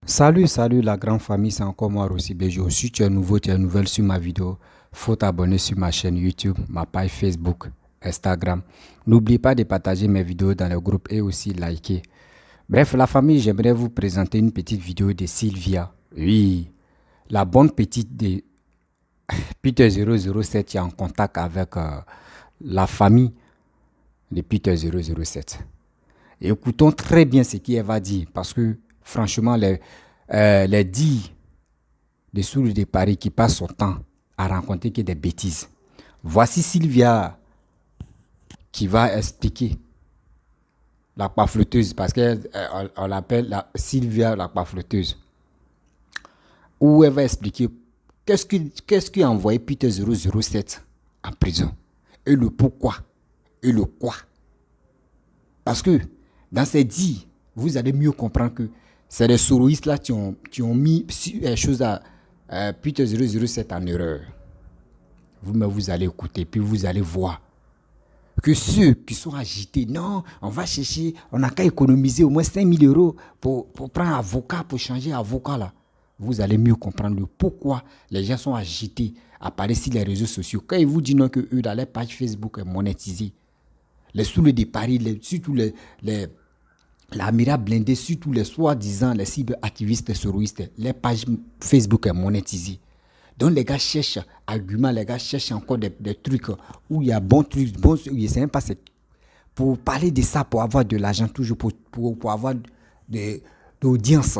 Salut la grande famille, c'est encore moi Rossi Bejo. Si tu es nouveau, tu es nouvelle sur ma vidéo, faut t'abonner sur ma chaîne YouTube, ma page Facebook, Instagram. N'oublie pas de partager mes vidéos dans le groupe et aussi liker. Bref, la famille, j'aimerais vous présenter une petite vidéo de Sylvia. Oui, la bonne petite de Peter 007 qui est en contact avec la famille de Peter 007. Et écoutons très bien ce qu'elle va dire parce que franchement, les dires de Soul de Paris qui passe son temps à raconter que des bêtises. Voici Sylvia qui va expliquer la pafleteuse parce qu'on l'appelle Sylvia la pafleteuse. Où elle va expliquer qu'est-ce qui a envoyé Peter 007 en prison et le pourquoi et le quoi. Parce que dans ces dits, vous allez mieux comprendre que c'est les soroïstes là qui ont mis les choses à Peter 007 en erreur. Vous allez écouter, puis vous allez voir que ceux qui sont agités, non, on va chercher, on n'a qu'à économiser au moins 5 000 € pour prendre un avocat, pour changer avocat là. Vous allez mieux comprendre le pourquoi les gens sont agités à parler sur les réseaux sociaux. Quand ils vous disent non, que eux, dans leur page Facebook est monétisée, les Souleux de Paris, surtout l'amiral blindé, surtout les soi-disant, les cyber-activistes terroristes, les pages Facebook est monétisée. Donc les gars cherchent arguments, les gars cherchent encore des trucs où il y a bons trucs, bons, ils savent pas pour parler de ça, pour avoir de l'argent, toujours pour avoir d'audience.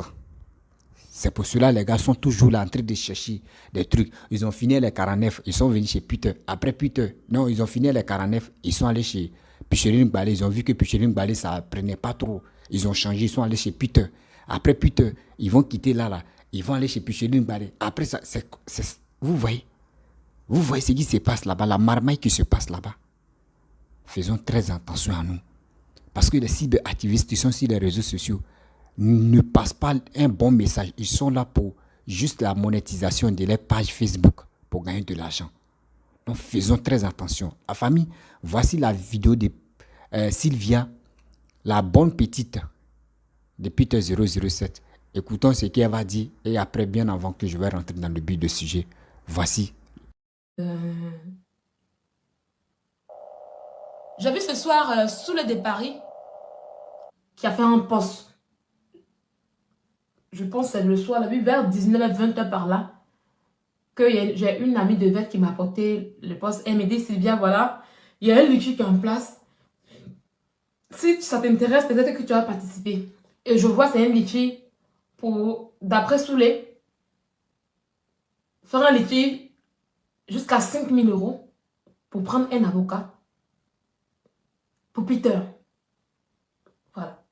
C'est pour cela que les gars sont toujours là en train de chercher des trucs. Ils ont fini les 49, ils sont venus chez Peter. Après Peter, non, ils ont fini les 49, ils sont allés chez Picheline Balé. Ils ont vu que Picheline Balé, ça prenait pas trop. Ils ont changé, ils sont allés chez Peter. Après Peter, ils vont quitter là. Ils vont aller chez Picheline Balé. Après ça, vous voyez ce qui se passe là-bas, la marmaille qui se passe là-bas. Faisons très attention à nous. Parce que les cyberactivistes qui sont sur les réseaux sociaux ne passent pas un bon message. Ils sont là pour juste la monétisation de leurs pages Facebook pour gagner de l'argent. Donc faisons très attention. La famille, voici la vidéo de Sylvia, la bonne petite de Peter 007. Écoutons ce qu'elle va dire et après, bien avant que je vais rentrer dans le but du sujet, voici. J'ai vu ce soir Soule de Paris qui a fait un post. Je pense que c'est le soir, la vers 19h-20h par là. Que j'ai une amie de Vette qui m'a apporté le poste. Elle me dit, Sylvia, voilà, il y a un litige qui est en place. Si ça t'intéresse, peut-être que tu vas participer. Et je vois, c'est un litige pour, d'après Soulé, faire un litige jusqu'à 5 000 € pour prendre un avocat pour Peter. Voilà.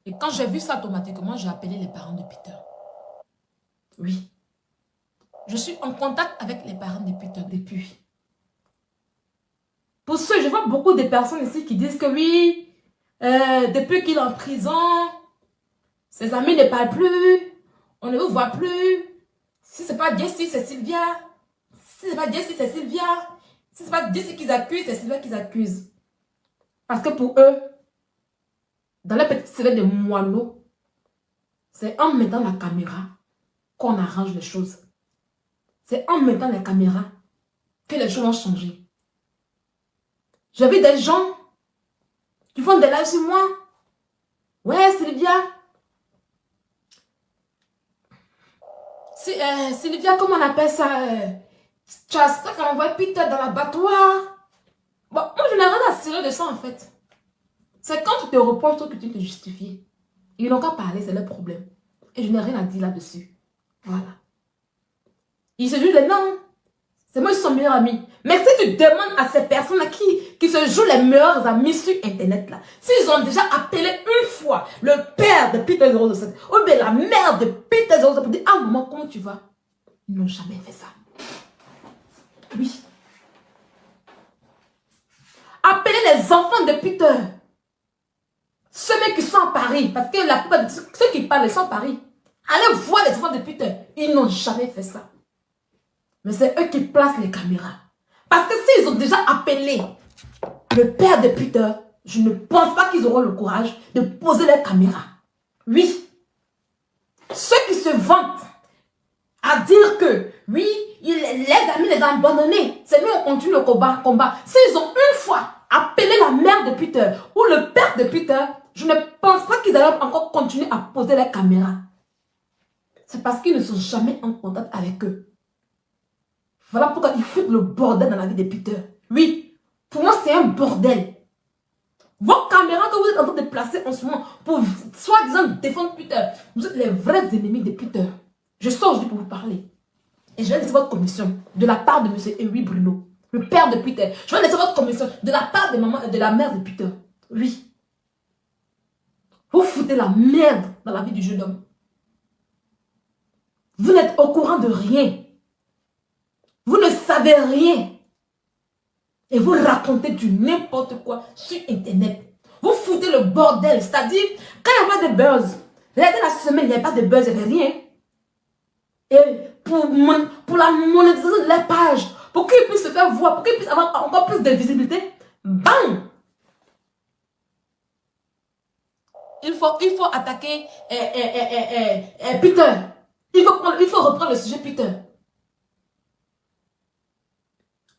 Et quand j'ai vu ça, automatiquement, j'ai appelé les parents de Peter. Oui. Je suis en contact avec les parents de Peter depuis. Pour ceux, je vois beaucoup de personnes ici qui disent que oui, depuis qu'il est en prison, ses amis ne parlent plus, on ne le voit plus. Si ce n'est pas Jessie, c'est Sylvia. Si ce n'est pas Jessie, c'est Sylvia. Si ce n'est pas Jessie qu'ils accusent, c'est Sylvia qu'ils accusent. Parce que pour eux, dans la petite semaine de moineaux, c'est en mettant la caméra qu'on arrange les choses. C'est en mettant la caméra que les choses ont changé. J'ai vu des gens qui font des lives sur moi. Ouais, Sylvia. Sylvia, comment on appelle ça? Tu as ça qu'on envoie Peter dans l'abattoir. Bon, moi, je n'ai rien à cirer de ça, en fait. C'est quand tu te reproches que tu te justifies. Ils n'ont qu'à parler, c'est leur problème. Et je n'ai rien à dire là-dessus. Voilà. Ils se disent les noms. C'est moi qui suis son meilleur ami. Mais si tu demandes à ces personnes-là qui se jouent les meilleurs amis sur Internet, là, s'ils ont déjà appelé une fois le père de Peter 007 ou bien la mère de Peter 007 pour dire, ah maman, comment tu vas? Ils n'ont jamais fait ça. Oui. Appelez les enfants de Peter. Ceux qui sont à Paris, parce que la plupart de ceux qui parlent sont à Paris. Allez voir les enfants de Peter. Ils n'ont jamais fait ça. Mais c'est eux qui placent les caméras. Parce que s'ils ont déjà appelé le père de Peter, je ne pense pas qu'ils auront le courage de poser les caméras. Oui. se vantent à dire que, oui, les amis les ont abandonnés. C'est nous, on continue le combat. S'ils ont une fois appelé la mère de Peter ou le père de Peter, je ne pense pas qu'ils allaient encore continuer à poser la caméra. C'est parce qu'ils ne sont jamais en contact avec eux. Voilà pourquoi ils foutent le bordel dans la vie de Peter. Oui, pour moi, c'est un bordel. Vos caméras que vous êtes en train de placer en ce moment pour soi-disant défendre Peter, vous êtes les vrais ennemis de Peter. Je sors aujourd'hui pour vous parler. Et je vais laisser votre commission de la part de M. Ewi Bruno, le père de Peter. Je vais laisser votre commission de la part de la mère de Peter. Oui. Vous foutez la merde dans la vie du jeune homme. Vous n'êtes au courant de rien. Vous ne savez rien. Et vous racontez du n'importe quoi sur Internet. Vous foutez le bordel. C'est-à-dire, quand il n'y a pas de buzz, regardez la semaine, il n'y avait pas de buzz, il n'y avait rien. Et pour la monétisation de la page, pour qu'ils puissent se faire voir, pour qu'ils puissent avoir encore plus de visibilité, bang! Il faut attaquer Peter. Il faut reprendre le sujet Peter.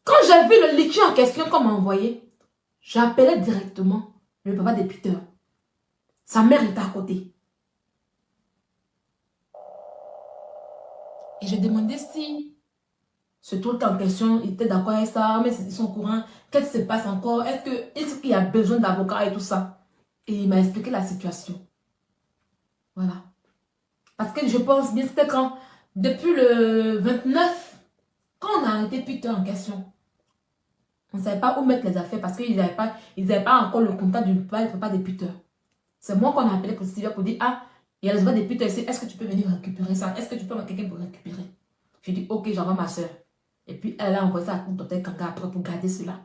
Quand j'ai vu le liquide en question qu'on m'a envoyé, j'ai appelé directement le papa de Peter. Sa mère était à côté. Et j'ai demandé si ce truc en question était d'accord avec ça, mais ils sont au courant. Qu'est-ce qui se passe encore? Est-ce qu'il y a besoin d'avocat et tout ça? Et il m'a expliqué la situation. Voilà. Parce que je pense bien, c'était quand, depuis le 29, quand on a arrêté Peter en question, on ne savait pas où mettre les affaires parce qu'ils n'avaient pas encore le contact du papa de Peter. C'est moi qu'on a appelé pour Sylvia pour dire, ah, il y a les papa de Peter ici, est-ce que tu peux venir récupérer ça? Est-ce que tu peux avoir quelqu'un pour récupérer? J'ai dit, ok, j'envoie ma soeur. Et puis elle a envoyé ça à Dr. Kanga après pour garder cela.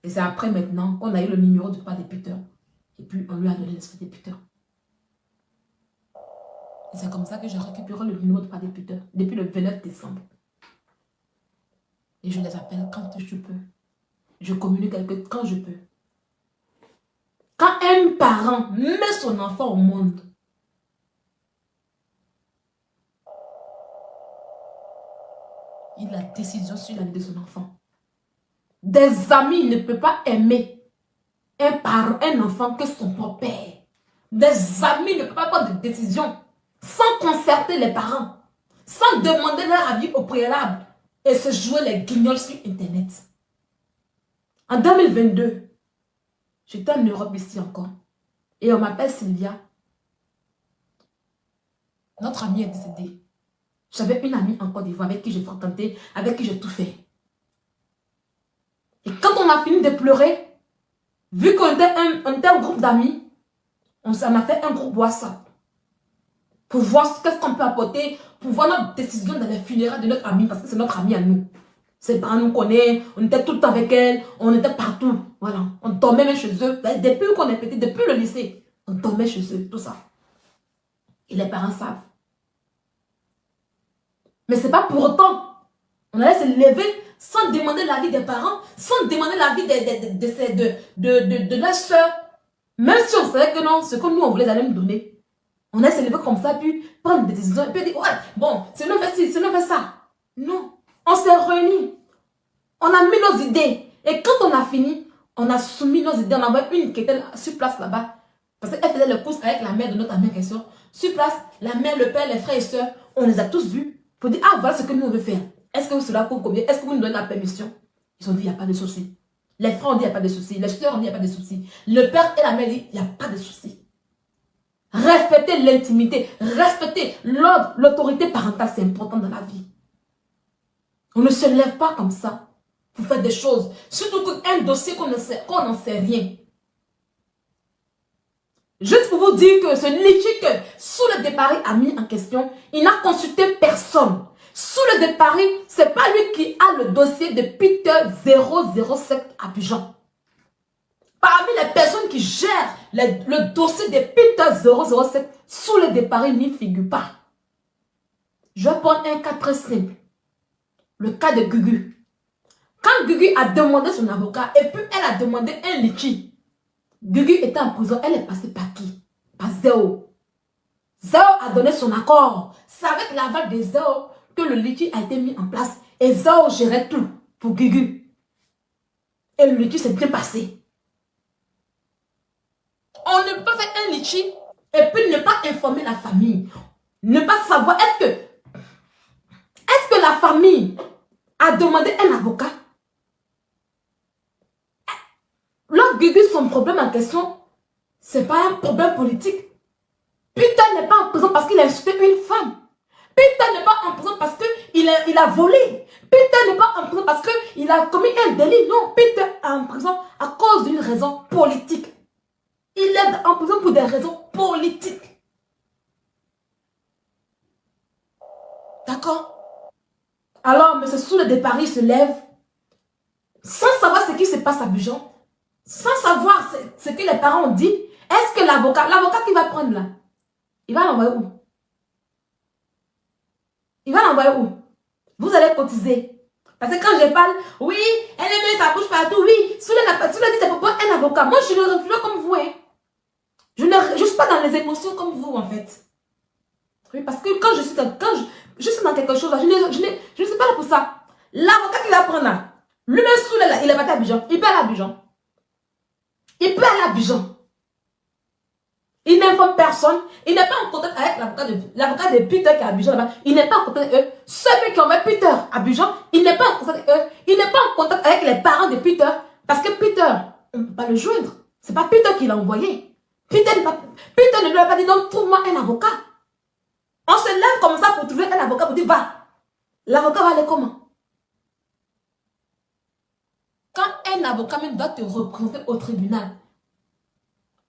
Et c'est après maintenant qu'on a eu le numéro du papa de Peter. Et puis on lui a donné l'esprit de Peter. Et c'est comme ça que j'ai récupéré le numéro du papa de Peter depuis le 29 décembre. Et je les appelle quand je peux. Je communique avec eux quand je peux. Quand un parent met son enfant au monde, il a décision sur la vie de son enfant. Des amis ne peuvent pas aimer un enfant que son propre père. Des amis ne peuvent pas prendre de décision sans concerter les parents, sans demander leur avis au préalable et se jouer les guignols sur Internet. En 2022, j'étais en Europe ici encore. Et on m'appelle Sylvia. Notre amie est décédée. J'avais une amie en Côte d'Ivoire avec qui j'ai fréquenté, avec qui j'ai tout fait. Et quand on a fini de pleurer, vu qu'on était un groupe d'amis, on a fait un groupe WhatsApp. Pour voir ce qu'on peut apporter, pour voir notre décision dans les funérailles de notre amie, parce que c'est notre amie à nous. Ses parents nous connaissent, on était tout le temps avec elle, on était partout. Voilà, on dormait même chez eux. Depuis qu'on est petit, depuis le lycée, on dormait chez eux, tout ça. Et les parents savent. Mais c'est pas pour autant. On allait se lever sans demander l'avis des parents, sans demander l'avis de la soeur. Même si on savait que non, ce que nous on voulait aller nous donner. On allait se lever comme ça, puis prendre des décisions, et puis dire, ouais, bon, c'est nous fait ci, c'est nous fait ça. Non. On s'est réunis. On a mis nos idées. Et quand on a fini, on a soumis nos idées. On a envoyé une qui était sur place là-bas. Parce qu'elle faisait le course avec la mère de notre amie en question. Sur place, la mère, le père, les frères et sœurs, on les a tous vus. Pour dire, ah, voilà ce que nous on veut faire. Est-ce que cela coûte combien? Est-ce que vous nous donnez la permission? Ils ont dit, il n'y a pas de souci. Les frères ont dit, il n'y a pas de souci. Les sœurs ont dit, il n'y a pas de souci. Le père et la mère disent, il n'y a pas de souci. Respecter l'intimité, respecter l'ordre, l'autorité parentale, c'est important dans la vie. On ne se lève pas comme ça pour faire des choses. Surtout qu'un dossier qu'on n'en sait rien. Juste pour vous dire que ce litige sous le départ a mis en question, il n'a consulté personne. Sous le départ, ce n'est pas lui qui a le dossier de Peter 007 Abidjan. Parmi les personnes qui gèrent le dossier de Peter 007, sous le départ, il n'y figure pas. Je vais prendre un cas très simple. Le cas de Gugu. Quand Gugu a demandé son avocat et puis elle a demandé un liquide, Gugu était en prison, elle est passée par qui? Par Zéo. Zao a donné son accord. C'est avec l'aval de Zao que le litige a été mis en place. Et Zao gérait tout pour Gugu. Et le litige s'est bien passé. On ne peut pas faire un litige et puis ne pas informer la famille. Ne pas savoir, est-ce que la famille a demandé un avocat? Lorsque Gugu, son problème en question, ce n'est pas un problème politique. Peter n'est pas en prison parce qu'il a insulté une femme. Peter n'est pas en prison parce qu'il a volé. Peter n'est pas en prison parce qu'il a commis un délit. Non, Peter est en prison à cause d'une raison politique. Il est en prison pour des raisons politiques. D'accord? Alors, M. Soule de Paris se lève sans savoir ce qui se passe à Bujon, sans savoir ce que les parents ont dit. Est-ce que l'avocat qui va prendre là, il va l'envoyer où? Il va l'envoyer où? Vous allez cotiser. Parce que quand je parle, oui, elle aime sa bouche partout, oui, Soule dit c'est pour un avocat. Moi, je ne reflète comme vous, hein. Je ne suis pas dans les émotions comme vous, en fait. Oui, parce que quand je suis dans quelque chose, je ne suis pas là pour ça. L'avocat qui va prendre là, lui-même Soule là, il est parti à Abidjan. Il peut aller à Abidjan. Il peut aller à Abidjan. Il n'informe personne. Il n'est pas en contact avec l'avocat de Peter qui est à Abidjan là-bas. Il n'est pas en contact avec eux. Ceux qui ont mis Peter à Abidjan, il n'est pas en contact avec eux. Il n'est pas en contact avec les parents de Peter. Parce que Peter, on ne peut pas le joindre. Ce n'est pas Peter qui l'a envoyé. Peter ne lui a pas dit, donc trouve-moi un avocat. On se lève comme ça pour trouver un avocat pour dire, va. L'avocat va aller comment? Quand un avocat même doit te représenter au tribunal,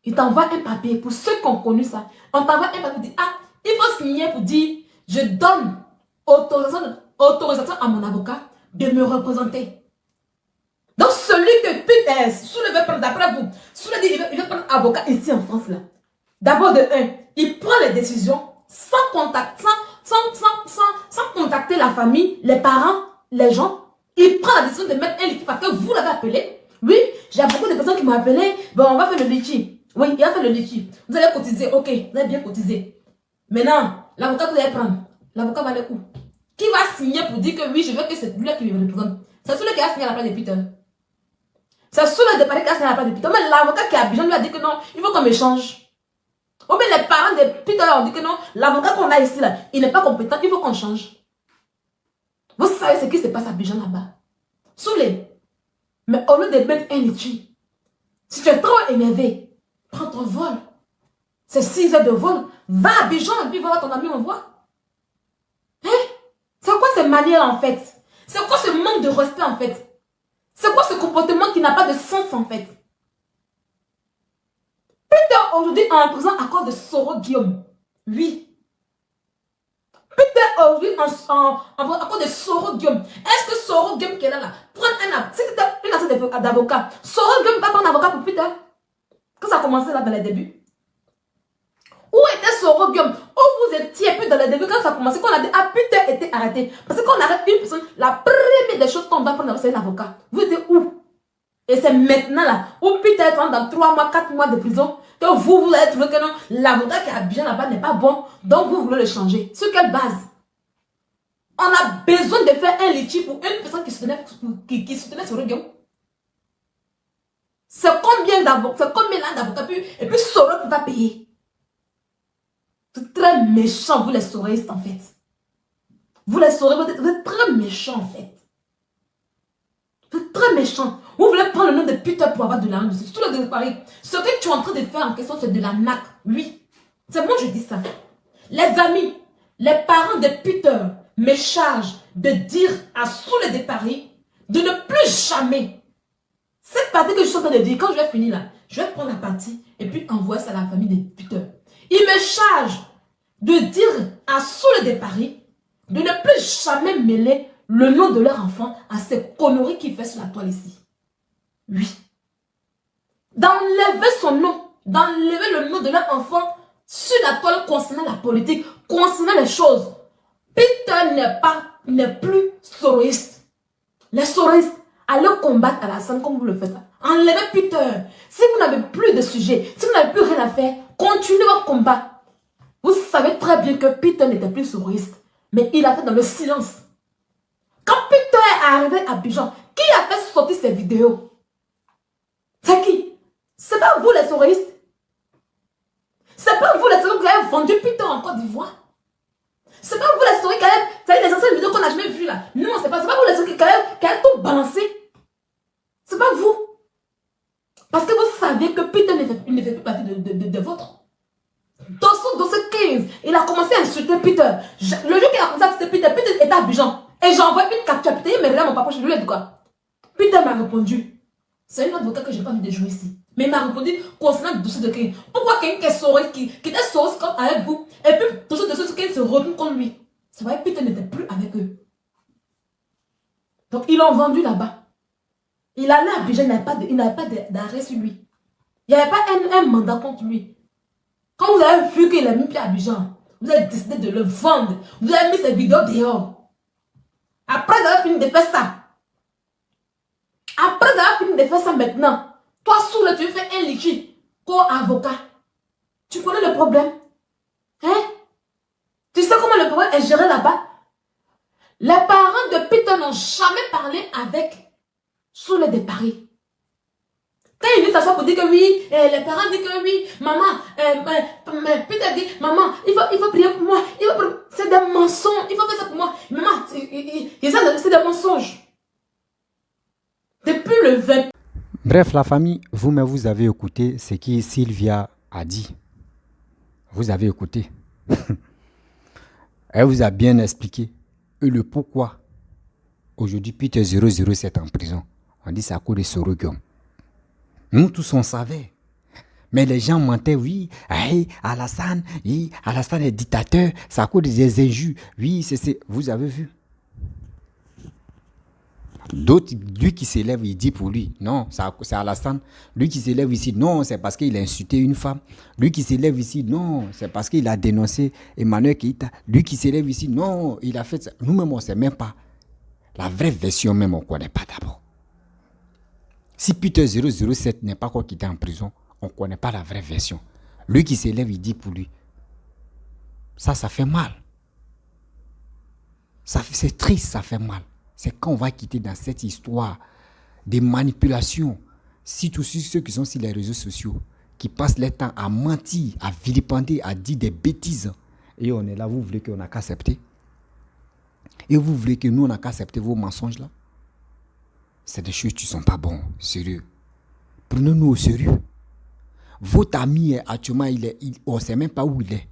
il t'envoie un papier. Pour ceux qui ont connu ça, on t'envoie un papier pour dire, ah, il faut signer pour dire, je donne autorisation à mon avocat de me représenter. Donc celui que Peter veut prendre, d'après vous, Soule dit, il veut prendre avocat ici en France là. D'abord de un, il prend les décisions sans contacter la famille, les parents, les gens. Il prend la décision de mettre un litige parce que vous l'avez appelé. Oui, j'ai beaucoup de personnes qui m'ont appelé. Bon, on va faire le litige. Oui, il va faire le litige. Vous allez cotiser. Ok, vous allez bien cotiser. Maintenant, l'avocat que vous allez prendre, l'avocat va aller où? Qui va signer pour dire que oui, je veux que c'est lui qui me représente? C'est celui qui a signé à la place de Peter. C'est celui de Paris qui a signé à la place de Peter. Mais l'avocat qui a Abidjan lui a dit que non, il faut qu'on m'échange. Ou bien les parents de Peter ont dit que non, l'avocat qu'on a ici là, il n'est pas compétent, il faut qu'on change. Vous savez ce qui se passe à Abidjan là-bas. Soule, mais au lieu de mettre un litige, si tu es trop énervé, prends ton vol. C'est 6 heures de vol. Va à Abidjan et puis va voir ton ami, on voit. Hein? C'est quoi cette manière en fait? C'est quoi ce manque de respect en fait? C'est quoi ce comportement qui n'a pas de sens en fait? Peter aujourd'hui est en prison à cause de Soro Guillaume. Oui. Peter aujourd'hui à cause de Soro Guillaume. Est-ce que Soro Guillaume qui est là, prend si c'était une affaire d'avocat, Soro Guillaume va prendre un avocat pour Peter? Quand ça a commencé là dans les débuts. Où était Soro Guillaume? Où vous étiez plus dans les débuts quand ça a commencé, qu'on a dit, ah, Peter était arrêté. Parce qu'on arrête une personne, la première des choses qu'on doit prendre, c'est l'avocat. Vous étiez où? Et c'est maintenant là, où Peter est dans 3 mois, 4 mois de prison, que vous allez trouver que non, l'avocat qui a bien là-bas n'est pas bon, donc vous voulez le changer. Sur quelle base? On a besoin de faire un litige pour une personne qui soutenait Soro Guillaume. C'est combien d'avocats, et puis Soro ne peut pas payer. C'est très méchant, vous les soréistes en fait. Vous les soréistes, vous êtes très méchants en fait. Vous êtes très méchants. Vous voulez prendre le nom de Peter pour avoir de l'argent. C'est tout le de Paris. Ce que tu es en train de faire en question, c'est de la naque. Oui. C'est moi je dis ça. Les amis, les parents de Peter me chargent de dire à Soule de Paris de ne plus jamais. Cette partie que je suis en train de dire, quand je vais finir là, je vais prendre la partie et puis envoyer ça à la famille de Peter. Il me charge de dire à Soule de Paris de ne plus jamais mêler le nom de leur enfant à ces conneries qu'il fait sur la toile ici. Oui. D'enlever son nom, d'enlever le nom de leur enfant sur la toile concernant la politique, concernant les choses. Peter n'est plus soroiste. Les soristes, allez combattre à la scène comme vous le faites. Enlevez Peter. Si vous n'avez plus de sujet, si vous n'avez plus rien à faire, continuez votre combat. Vous savez très bien que Peter n'était plus souriste. Mais il a fait dans le silence. Quand Peter est arrivé à Abidjan, qui a fait sortir ces vidéos? C'est qui? C'est pas vous les souristes. C'est pas vous les souristes qui avez vendu Peter en Côte d'Ivoire. C'est pas vous les souristes qui avez... Vous savez les anciennes vidéos qu'on n'a jamais vues là. Non, c'est pas vous les souristes qui avez tout balancé. C'est pas vous. Parce que vous saviez que Peter ne fait plus partie de votre. Dans ce 15, il a commencé à insulter Peter. Le jour qu'il a commencé à insulter Peter, Peter était à Abidjan. Et j'ai envoyé une capture. Peter, il me regarde mon papa, je lui ai dit quoi? Peter m'a répondu. C'est un avocat que je n'ai pas envie de jouer ici. Mais il m'a répondu concernant le dossier de King. Pourquoi quelqu'un qui est sourire, qui était sourire comme avec vous, et puis le dossier de King se retourne contre lui? C'est vrai, Peter n'était plus avec eux. Donc ils l'ont vendu là-bas. Il allait à Abidjan, il n'avait pas d'arrêt sur lui. Il n'y avait pas un mandat contre lui. Quand vous avez vu qu'il a mis pied à Abidjan, vous avez décidé de le vendre. Vous avez mis ses vidéos dehors. Après d'avoir fini de faire ça. Après d'avoir fini de faire ça maintenant, toi, Soule, tu veux faire un litige co-avocat. Tu connais le problème? Hein? Tu sais comment le problème est géré là-bas? Les parents de Peter n'ont jamais parlé avec Soule de Paris. Quand il dit s'asseoir pour dire que oui, les parents disent que oui, maman, Peter dit, maman, il faut prier pour moi, c'est des mensonges, il faut faire ça pour moi. Maman, c'est des mensonges. Depuis le 20. Bref, la famille, vous-même, vous avez écouté ce que Sylvia a dit. Vous avez écouté. Elle vous a bien expliqué le pourquoi. Aujourd'hui, Peter 007 est en prison. On dit c'est à cause de Sorogium. Nous tous, on savait. Mais les gens mentaient, oui, hey, Alassane est dictateur, c'est à cause des injures. Oui, c'est... Vous avez vu. D'autres, lui qui s'élève, il dit pour lui, non, c'est Alassane. Lui qui s'élève ici, non, c'est parce qu'il a insulté une femme. Lui qui s'élève ici, non, c'est parce qu'il a dénoncé Emmanuel Keïta. Lui qui s'élève ici, non, il a fait ça. Nous-mêmes, on ne sait même pas. La vraie version même, on ne connaît pas d'abord. Si Peter 007 n'est pas encore quitté en prison, on ne connaît pas la vraie version. Lui qui s'élève, il dit pour lui. Ça fait mal. C'est triste, ça fait mal. C'est quand on va quitter dans cette histoire des manipulations, si tous ceux qui sont sur les réseaux sociaux, qui passent leur temps à mentir, à vilipender, à dire des bêtises, et on est là, vous voulez qu'on n'a qu'à accepter? Et vous voulez que nous, on n'a qu'à accepter vos mensonges là? C'est des choses qui ne sont pas bonnes, sérieux. Prenez-nous au sérieux. Votre ami, actuellement, on ne sait même pas où il est.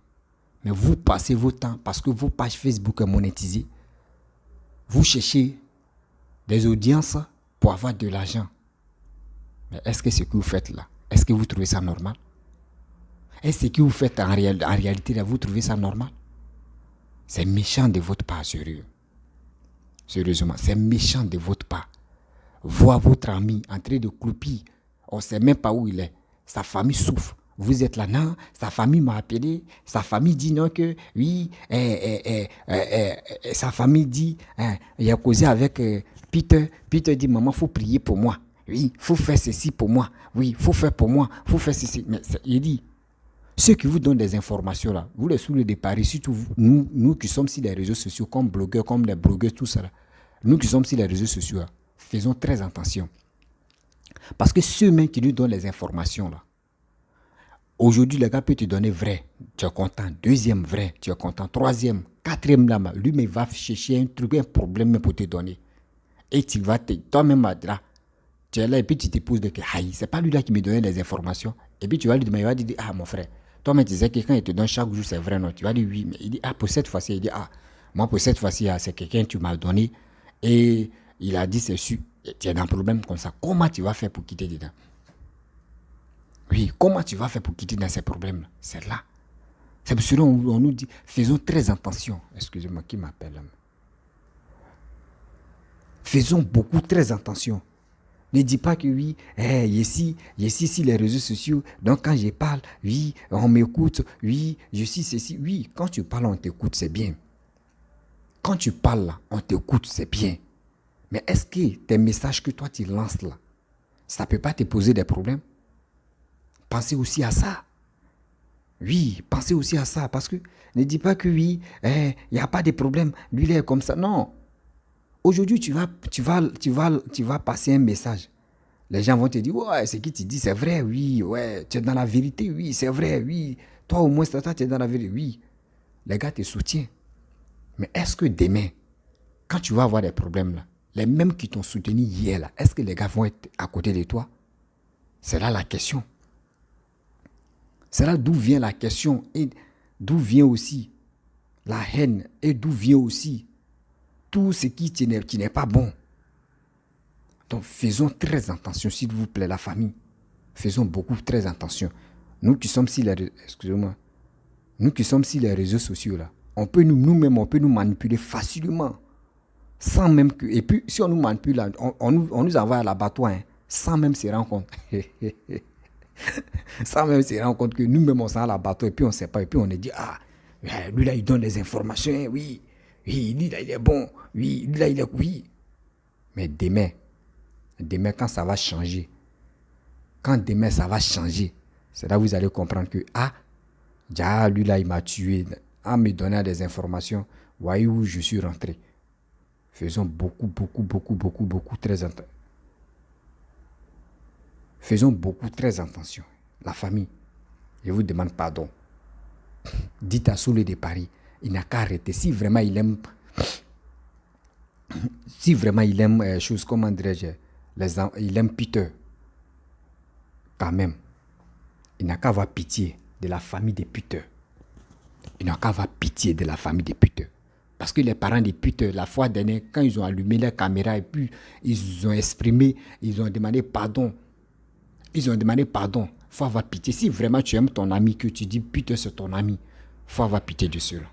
Mais vous passez votre temps parce que vos pages Facebook sont monétisées. Vous cherchez des audiences pour avoir de l'argent. Mais est-ce que ce que vous faites là, est-ce que vous trouvez ça normal? Est-ce que ce que vous faites en réalité là, vous trouvez ça normal? C'est méchant de votre part, sérieux. Sérieusement, c'est méchant de votre part. Voir votre ami en train de croupir, on ne sait même pas où il est. Sa famille souffre. Vous êtes là, non, sa famille m'a appelé, sa famille dit non que, oui, sa famille dit, il a causé avec Peter. Peter dit, maman, il faut prier pour moi. Oui, il faut faire ceci pour moi. Oui, il faut faire pour moi, il faut faire ceci. Mais il dit, ceux qui vous donnent des informations là, vous les Soule de Paris, surtout vous, nous qui sommes sur les réseaux sociaux, comme blogueurs, comme les blogueurs, tout ça là, nous qui sommes sur les réseaux sociaux là, faisons très attention. Parce que ceux-mêmes qui nous donnent les informations là, aujourd'hui, le gars peut te donner vrai, tu es content. Deuxième, vrai, tu es content. Troisième, quatrième, là, lui, mais il va chercher un truc, un problème pour te donner. Et tu vas toi-même, là, tu es là et puis tu te poses de que, c'est pas lui là qui me donnait les informations. Et puis tu vas lui demander, il va dire, mon frère, toi-même, tu sais que quand il te donne chaque jour, c'est vrai, non? Tu vas dire oui, mais il dit, pour cette fois-ci, il dit, moi, pour cette fois-ci, c'est quelqu'un que tu m'as donné. Et il a dit, c'est sûr, tu es dans un problème comme ça. Comment tu vas faire pour quitter dedans? Oui, comment tu vas faire pour quitter dans ces problèmes? C'est là. C'est pour cela qu'on nous dit, faisons très attention. Excusez-moi, qui m'appelle là? Faisons beaucoup très attention. Ne dis pas que oui, ici, sur les réseaux sociaux, donc quand je parle, oui, on m'écoute, oui, je suis ceci. Oui, quand tu parles, on t'écoute, c'est bien. Quand tu parles là, on t'écoute, c'est bien. Mais est-ce que tes messages que toi tu lances là, ça ne peut pas te poser des problèmes? Pensez aussi à ça. Oui, pensez aussi à ça. Parce que ne dis pas que oui, il n'y a pas de problème. Lui, il est comme ça. Non. Aujourd'hui, tu vas passer un message. Les gens vont te dire, ouais, ce que tu dis, c'est vrai, oui, ouais, tu es dans la vérité, oui, c'est vrai, oui. Toi, au moins, toi, tu es dans la vérité, oui. Les gars te soutiennent. Mais est-ce que demain, quand tu vas avoir des problèmes là, les mêmes qui t'ont soutenu hier là, est-ce que les gars vont être à côté de toi? C'est là la question. C'est là d'où vient la question et d'où vient aussi la haine et d'où vient aussi tout ce qui n'est pas bon. Donc faisons très attention, s'il vous plaît, la famille. Faisons beaucoup très attention. Nous qui sommes sur les, excusez-moi, nous qui sommes sur les réseaux sociaux là, on peut nous-mêmes, on peut nous manipuler facilement. Sans même que, et puis si on nous manipule, là, on nous envoie à l'abattoir, hein, sans même se rendre compte. Sans même se rendre compte que nous-mêmes on s'en va à l'abattoir et puis on ne sait pas. Et puis on est dit, ah, lui là il donne des informations, hein, oui, oui, lui là il est bon, oui, lui là il est, oui. Mais demain quand ça va changer, quand demain ça va changer, c'est là que vous allez comprendre que, ah, déjà lui là il m'a tué en me donnant des informations, voyez où je suis rentré. Faisons beaucoup très attention. Faisons beaucoup très attention. La famille, je vous demande pardon. Dites à Soulé de Paris, il n'a qu'à arrêter. Si vraiment il aime, chose, comment dirais-je, il aime Peter, quand même, il n'a qu'à avoir pitié de la famille de Peter. Il n'a qu'à avoir pitié de la famille de Peter. Parce que les parents de Peter, la fois dernière, quand ils ont allumé leur caméra et puis ils ont exprimé, ils ont demandé pardon. Ils ont demandé pardon. Il faut avoir pitié. Si vraiment tu aimes ton ami, que tu dis Peter c'est ton ami, il faut avoir pitié de cela.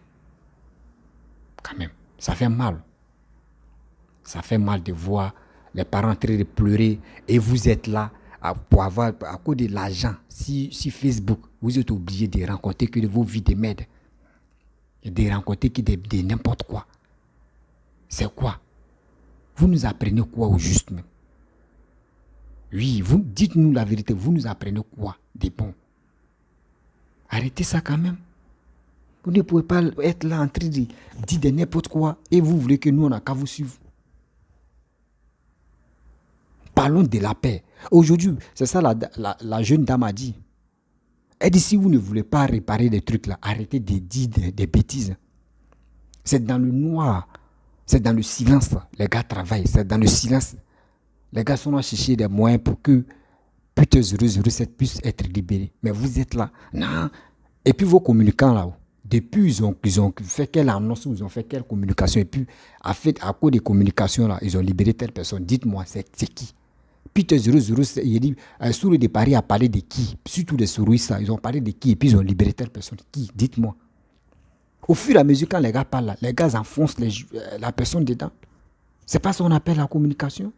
Quand même, ça fait mal. Ça fait mal de voir les parents en train de pleurer et vous êtes là pour avoir, à cause de l'argent, si Facebook, vous êtes obligé de rencontrer que de vos vies de merde. Et de rencontrer que de n'importe quoi. C'est quoi? Vous nous apprenez quoi au juste même? Oui, vous dites-nous la vérité, vous nous apprenez quoi de bon? Arrêtez ça quand même. Vous ne pouvez pas être là en train de dire de n'importe quoi et vous voulez que nous on n'a qu'à vous suivre. Parlons de la paix. Aujourd'hui, c'est ça la jeune dame a dit. Elle dit, si vous ne voulez pas réparer des trucs là, arrêtez de dire des bêtises. C'est dans le noir, c'est dans le silence, les gars travaillent, c'est dans le silence. Les gars sont à chercher des moyens pour que Peter 007 puisse être libéré. Mais vous êtes là, non. Et puis vos communicants là, depuis ils ont fait quelle annonce, ils ont fait quelle communication, et puis à cause des communications là, ils ont libéré telle personne. Dites-moi, c'est qui? Peter 007, il dit, Sourou de Paris a parlé de qui? Surtout des souris, ils ont parlé de qui? Et puis ils ont libéré telle personne. Qui? Dites-moi. Au fur et à mesure, quand les gars parlent, là, les gars enfoncent la personne dedans. C'est pas ça qu'on appelle la communication.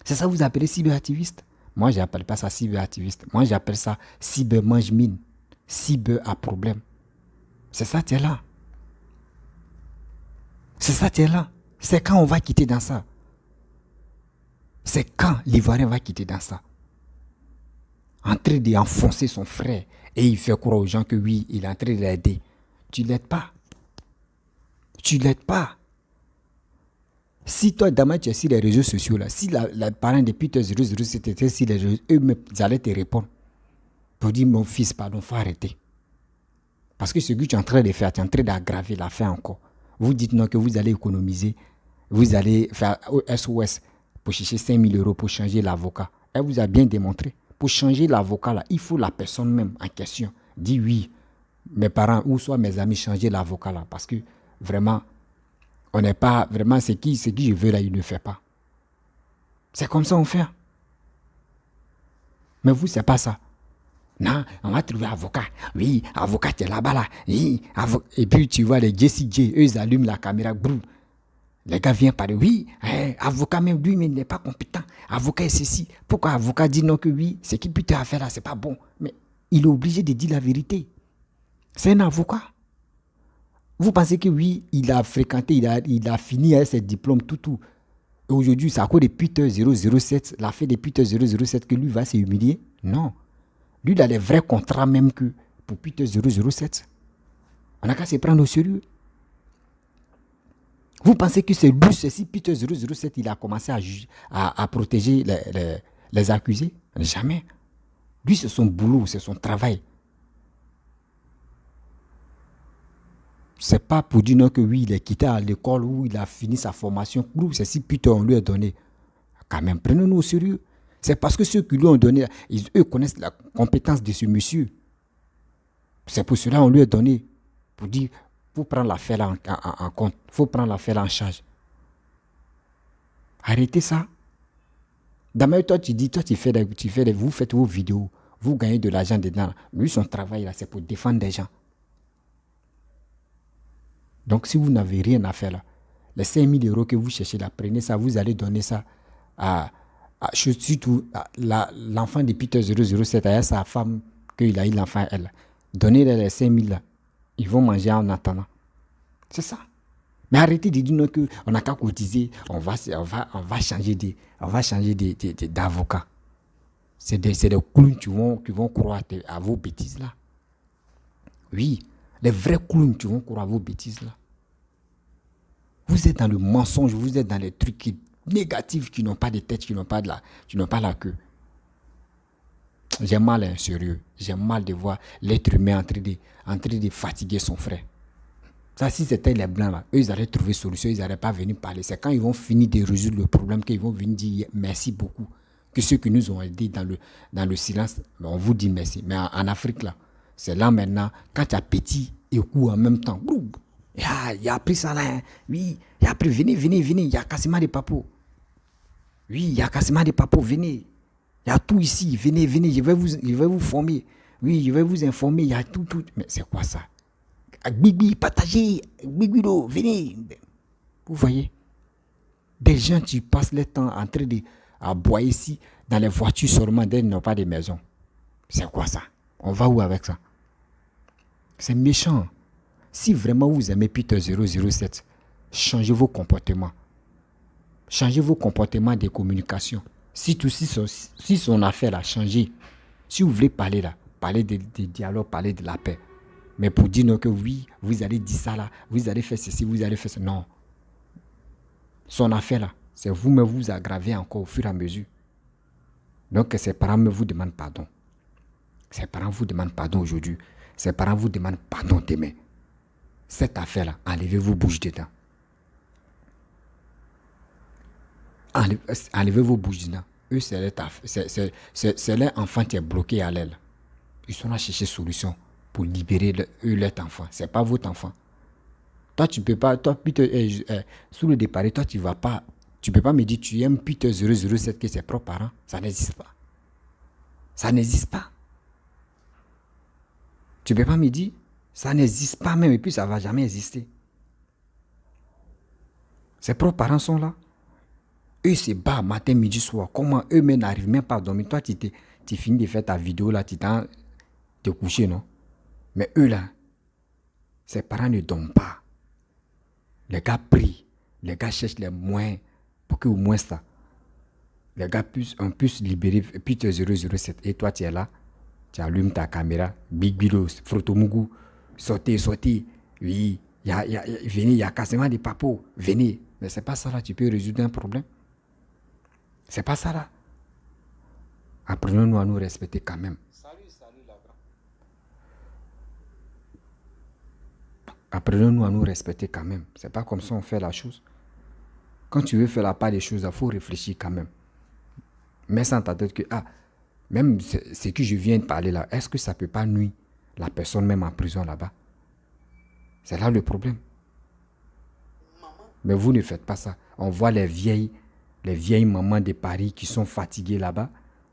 C'est ça que vous appelez cyberactiviste. Moi, je n'appelle pas ça cyberactiviste. Moi, j'appelle ça cybermange-mine. Cyber à problème. C'est ça, tu es là. C'est ça, tu es là. C'est quand on va quitter dans ça. C'est quand l'Ivoirien va quitter dans ça. En train d'enfoncer son frère. Et il fait croire aux gens que oui, il est en train de l'aider. Tu ne l'aides pas. Tu ne l'aides pas. Si toi, demain, tu es sur les réseaux sociaux, là, si les parents de Peter 007 étaient sur les réseaux, eux-mêmes, ils allaient te répondre. Pour dire, mon fils, pardon, il faut arrêter. Parce que ce que tu es en train de faire, tu es en train d'aggraver la fin encore. Vous dites non que vous allez économiser, vous allez faire SOS pour chercher 5 000 € pour changer l'avocat. Elle vous a bien démontré. Pour changer l'avocat, là, il faut la personne même en question. Dit oui, mes parents ou soit mes amis, changer l'avocat là. Parce que vraiment, on n'est pas vraiment ce qui je veux là, il ne fait pas. C'est comme ça on fait. Mais vous, c'est pas ça. Non, on va trouver avocat. Oui, avocat, tu es là-bas là. Oui, et puis tu vois les JCJ, eux ils allument la caméra. Boum. Les gars viennent parler. Oui, avocat même lui, mais il n'est pas compétent. Avocat est ceci. Pourquoi avocat dit non que oui, ce qu'il peut te faire là, c'est pas bon. Mais il est obligé de dire la vérité. C'est un avocat. Vous pensez que oui, il a fréquenté, il a fini avec ses diplômes, tout. Et aujourd'hui, c'est à cause de Peter 007, la fête de Peter 007 que lui va s'humilier? Non. Lui, il a les vrais contrats même que pour Peter 007. On n'a qu'à se prendre au sérieux. Vous pensez que c'est lui, c'est si Peter 007, il a commencé à protéger les accusés? Jamais. Lui, c'est son boulot, c'est son travail. C'est pas pour dire non que oui, il est quitté à l'école où il a fini sa formation. C'est si Peter on lui a donné. Quand même, prenons-nous au sérieux. C'est parce que ceux qui lui ont donné, eux connaissent la compétence de ce monsieur. C'est pour cela qu'on lui a donné. Pour dire, faut prendre l'affaire en compte. Il faut prendre l'affaire en charge. Arrêtez ça. D'abord, toi, tu dis, toi, vous faites vos vidéos. Vous gagnez de l'argent dedans. Lui, son travail, là, c'est pour défendre des gens. Donc, si vous n'avez rien à faire là, les 5 000 € que vous cherchez là, prenez ça, vous allez donner ça surtout l'enfant de Peter 007, à sa femme, qu'il a eu l'enfant, elle. Donnez-les les 5 000 là. Ils vont manger en attendant. C'est ça. Mais arrêtez de dire qu'on n'a qu'à cotiser, on va changer d'avocat. C'est des clowns qui vont croire à vos bêtises là. Oui, les vrais clowns qui vont croire à vos bêtises là. Vous êtes dans le mensonge, vous êtes dans les trucs négatifs qui n'ont pas de tête, qui n'ont pas la queue. J'ai mal, hein, sérieux. J'ai mal de voir l'être humain en train de fatiguer son frère. Ça, si c'était les blancs là, eux, ils allaient trouver solution, ils n'allaient pas venir parler. C'est quand ils vont finir de résoudre le problème qu'ils vont venir dire merci beaucoup. Que ceux qui nous ont aidés dans le silence, on vous dit merci. Mais en Afrique là, c'est là maintenant, quand tu as petit et coup en même temps, il a pris ça là, hein. Oui, il a pris, venez, il y a quasiment des papos. Oui, il y a quasiment des papos, venez. Il y a tout ici, venez, je vais vous former. Oui, je vais vous informer, il y a tout. Mais c'est quoi ça? Bibi, partagez, Bibido, venez. Vous voyez? Des gens qui passent le temps en train de boire ici, dans les voitures seulement, ils n'ont pas de maison. C'est quoi ça? On va où avec ça? C'est méchant. Si vraiment vous aimez Peter 007, changez vos comportements. Changez vos comportements de communication. Si son affaire a changé, si vous voulez parler là, parlez de dialogue, parlez de la paix. Mais pour dire non que oui, vous allez dire ça là, vous allez faire ceci, vous allez faire ça. Non. Son affaire là, c'est vous-même vous aggravez encore au fur et à mesure. Donc ses parents vous demandent pardon. Ses parents vous demandent pardon aujourd'hui. Ses parents vous demandent pardon demain. Cette affaire-là, enlevez vos bouches dedans. Enlevez vos bouches dedans. Eux, c'est leur enfant qui est bloqué à l'aile. Ils sont là chercher solution pour libérer leur enfant. Ce n'est pas votre enfant. Toi, tu ne peux pas, Peter, sous le départ, toi, tu ne vas pas, tu ne peux pas me dire tu aimes Peter 007 que ses propres parents. Ça n'existe pas. Ça n'existe pas. Tu ne peux pas me dire, ça n'existe pas même et puis ça ne va jamais exister. Ses propres parents sont là. Eux se battent matin, midi, soir. Comment eux-mêmes n'arrivent même pas à dormir? Toi, tu finis de faire ta vidéo là, tu t'en te coucher, non? Mais eux là, ses parents ne dorment pas. Les gars prient. Les gars cherchent les moyens pour que au moins ça, les gars puissent libérer Peter 007. Et toi, tu es là, tu allumes ta caméra, Big Bilo, Frotomougou, sortez. Oui, venez, il y a quasiment des papos. Venez. Mais c'est pas ça là, tu peux résoudre un problème. C'est pas ça là. Apprenons-nous à nous respecter quand même. Salut là-bas. Apprenons-nous à nous respecter quand même. C'est pas comme ça on fait la chose. Quand tu veux faire la part des choses, il faut réfléchir quand même. Mets ça dans ta tête que, même ce que je viens de parler là, est-ce que ça peut pas nuire la personne même en prison là-bas? C'est là le problème. Mais vous ne faites pas ça. On voit les vieilles mamans de Paris qui sont fatiguées là-bas.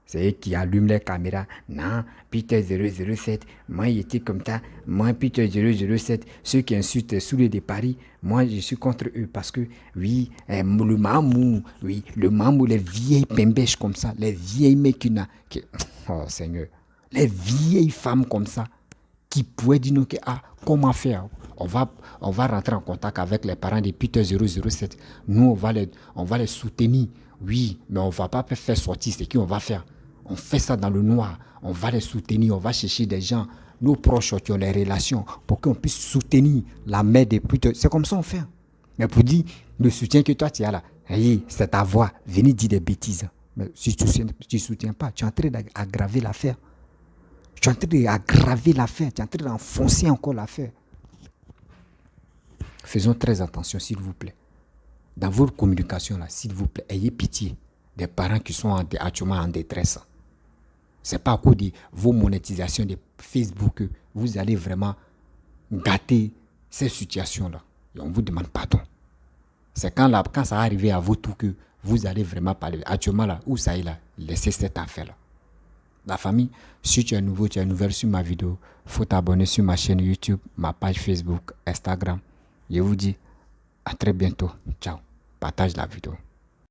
C'est eux qui allument les caméras. Non, Peter 007, moi il était comme ça. Moi Peter 007, ceux qui insultent sous les de Paris, moi je suis contre eux parce que, oui, le mamou, les vieilles pembèches comme ça, les vieilles mecs oh Seigneur, les vieilles femmes comme ça, qui pourraient dire que, comment faire? On va rentrer en contact avec les parents de Peter 007. Nous, on va les soutenir. Oui, mais on ne va pas faire sortir ce qu'on va faire. On fait ça dans le noir. On va les soutenir. On va chercher des gens nos proches qui ont les relations, pour qu'on puisse soutenir la mère des putes. C'est comme ça on fait. Mais pour dire le soutien que toi tu as là, hey, c'est ta voix, venez dire des bêtises. Mais si tu ne soutiens pas, tu es en train d'aggraver l'affaire. Tu es en train d'aggraver l'affaire, tu es en train d'enfoncer encore l'affaire. Faisons très attention, s'il vous plaît. Dans votre communication, là, s'il vous plaît, ayez pitié des parents qui sont actuellement en détresse. Ce n'est pas à cause de vos monétisations de Facebook que vous allez vraiment gâter ces situations-là. Et on vous demande pardon. C'est quand ça va arriver à vous tout que vous allez vraiment parler. Actuellement, là, où ça est là, laissez cette affaire-là. La famille, si tu es nouveau, tu es nouvelle sur ma vidéo, il faut t'abonner sur ma chaîne YouTube, ma page Facebook, Instagram. Je vous dis à très bientôt. Ciao. Partage la vidéo.